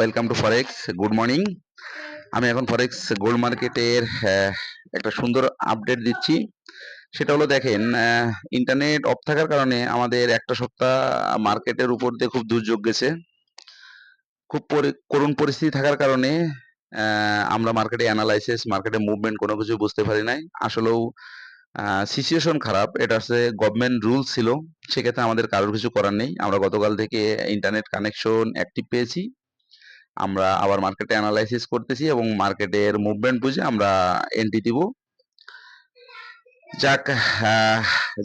Welcome to forex. Good morning. আমি এখন ফরেক্স gold মার্কেটের একটা সুন্দর আপডেট দিচ্ছি। সেটা হলো দেখেন, ইন্টারনেট অফ থাকার কারণে আমাদের একটা সপ্তাহ মার্কেটের উপর দিয়ে খুব দুর্যোগ গেছে। খুব করুণ পরিস্থিতি থাকার কারণে আমরা মার্কেটে অ্যানালাইসিস, মার্কেটে মুভমেন্ট কোনো কিছু বুঝতে পারি নাই। আসলেও সিচুয়েশন খারাপ। এটা হচ্ছে গভর্নমেন্ট রুলস ছিল, সেক্ষেত্রে আমাদের কারোর কিছু করার নেই। আমরা গতকাল থেকে ইন্টারনেট কানেকশন অ্যাক্টিভ পেয়েছি। আমরা আবার মার্কেটে অ্যানালাইসিস করতেছি এবং মার্কেটের মুভমেন্ট বুঝে আমরা এন্ট্রি দিব। যাক,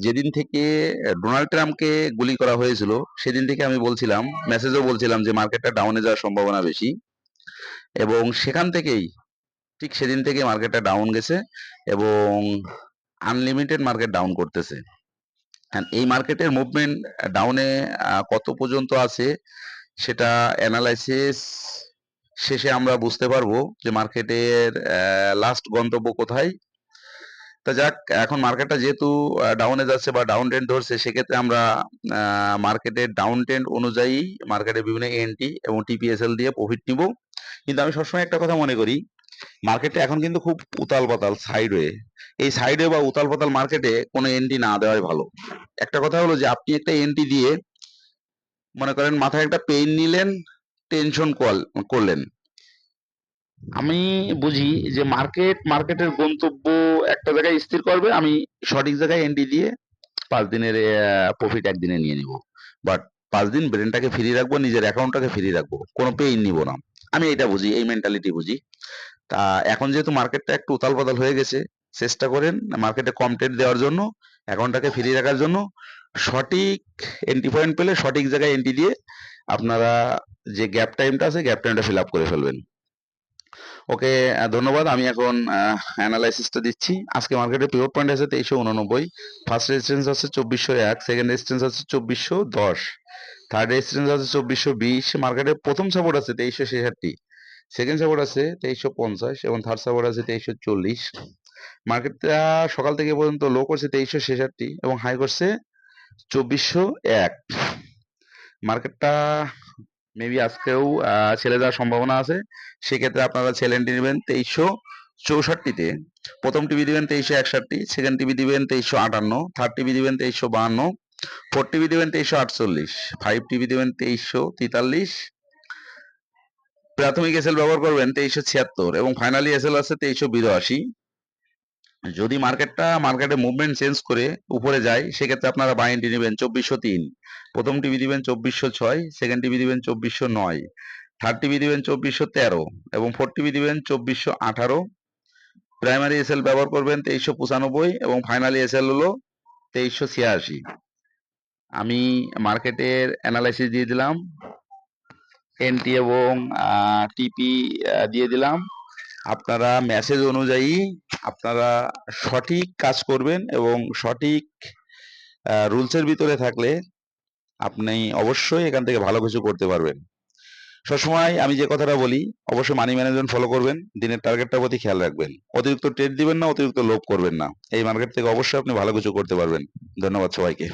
যেদিন থেকে ডোনাল্ড ট্রাম্পকে গুলি করা হয়েছিল সেদিন থেকে আমি বলছিলাম, মেসেজও বলছিলাম যে মার্কেটটা ডাউনে যাওয়ার সম্ভাবনা বেশি, এবং সেখান থেকেই ঠিক সেদিন থেকে মার্কেটটা ডাউন গেছে এবং আনলিমিটেড মার্কেট ডাউন করতেছে। এই মার্কেটের মুভমেন্ট ডাউনে কত পর্যন্ত আছে সেটা অ্যানালাইসিস শেষে আমরা বুঝতে পারবো যে মার্কেটের লাস্ট গন্তব্য কোথায়। তা যাক, এখন মার্কেটটা যেহেতু ডাউনে যাচ্ছে বা ডাউন ট্রেন্ড ধরছে, সেক্ষেত্রে আমরা মার্কেটের ডাউন ট্রেন্ড অনুযায়ী মার্কেটে বিভিন্ন এনটি এবং টিপিএসএল দিয়ে প্রফিট নিব। কিন্তু আমি সবসময় একটা কথা মনে করি, মার্কেটটা এখন কিন্তু খুব উতাল পাতাল সাইডওয়ে। এই সাইডওয়ে বা উতাল পাতাল মার্কেটে কোনো এন্ট্রি না দেওয়াই ভালো। একটা কথা হলো যে আপনি একটা এন্ট্রি দিয়ে মনে করেন মাথায় একটা পেইন নিলেন, টেনশন করলেন। আমি বুঝি যে মার্কেটের গন্তব্য একটা জায়গায় স্থির করবে, আমি সঠিক জায়গায় এন্ট্রি দিয়ে 5 দিনের প্রফিট একদিনে নিয়ে নিব। বাট 5 দিন ব্রেনটাকে ফ্রি রাখবো, নিজের অ্যাকাউন্টটাকে ফ্রি রাখবো, কোনো পেইন নিব না। আমি এটা বুঝি, এই মেন্টালিটি বুঝি। তা এখন যেহেতু মার্কেটটা একটু উতাল পাতাল হয়ে গেছে, চেষ্টা করেন মার্কেটে কম ট্রেড দেওয়ার জন্য, অ্যাকাউন্টটাকে ফ্রি রাখার জন্য। সঠিক এন্ট্রি পয়েন্ট পেলে সঠিক জায়গায় এন্ট্রি দিয়ে আপনারা যে গ্যাপ টাইমটা আছে, গ্যাপ টাইমটা ফিল আপ করে ফেলবেন। ওকে, ধন্যবাদ। আমি এখন অ্যানালাইসিসটা দিচ্ছি। আজকে মার্কেটে পিভট পয়েন্ট আছে 2389, ফার্স্ট রেজিস্ট্যান্স আছে 2401, সেকেন্ড রেজিস্ট্যান্স আছে 2410, থার্ড রেজিস্ট্যান্স আছে 2420। মার্কেটের প্রথম সাপোর্ট আছে 2366, সেকেন্ড সাপোর্ট আছে 2350 এবং থার্ড সাপোর্ট আছে 2340। মার্কেটটা সকাল থেকে এ পর্যন্ত লো করছে 2366 এবং হাই করছে 2401। মার্কেটটা মেবি আজকেও ছেড়ে যাওয়ার সম্ভাবনা আছে। সেক্ষেত্রে আপনারা চ্যালেঞ্জ নেবেন 2364-তে। প্রথম টিভি দিবেন 2361, সেকেন্ড টিভি দিবেন 2358, থার্ড টিভি দিবেন 2352, ফোর্থ টিভি দিবেন 2348, ফাইভ টিভি দিবেন 2343, প্রাথমিক এসএল ব্যবহার করবেন 2376 এবং ফাইনালি এসএল আছে 2382। যদি মার্কেটে মুভমেন্ট চেঞ্জ করে উপরে যায়, সেক্ষেত্রে আপনারা বাই এন্ট্রি নেবেন 2403, প্রথম টিভি দিবেন 2406, সেকেন্ড টিভি দিবেন 2409, থার্ড টিভি দিবেন 2413 এবং ফোর্থ টিভি দিবেন 2418। প্রাইমারি এসএল ব্যবহার করবেন 2395 এবং ফাইনালি এসএল হলো 2386। আমি মার্কেটের অ্যানালাইসিস দিয়ে দিলাম, এনটি এবং টিপি দিয়ে দিলাম। আপনারা মেসেজ অনুযায়ী আপনারা সঠিক কাজ করবেন এবং সঠিক রুলসের ভিতরে থাকলে আপনি অবশ্যই এখান থেকে ভালো কিছু করতে পারবেন। সবসময় আমি যে কথাটা বলি, অবশ্যই মানি ম্যানেজমেন্ট ফলো করবেন, দিনের টার্গেটটার প্রতি খেয়াল রাখবেন, অতিরিক্ত ট্রেড দিবেন না, অতিরিক্ত লোভ করবেন না। এই মার্কেট থেকে অবশ্যই আপনি ভালো কিছু করতে পারবেন। ধন্যবাদ সবাইকে।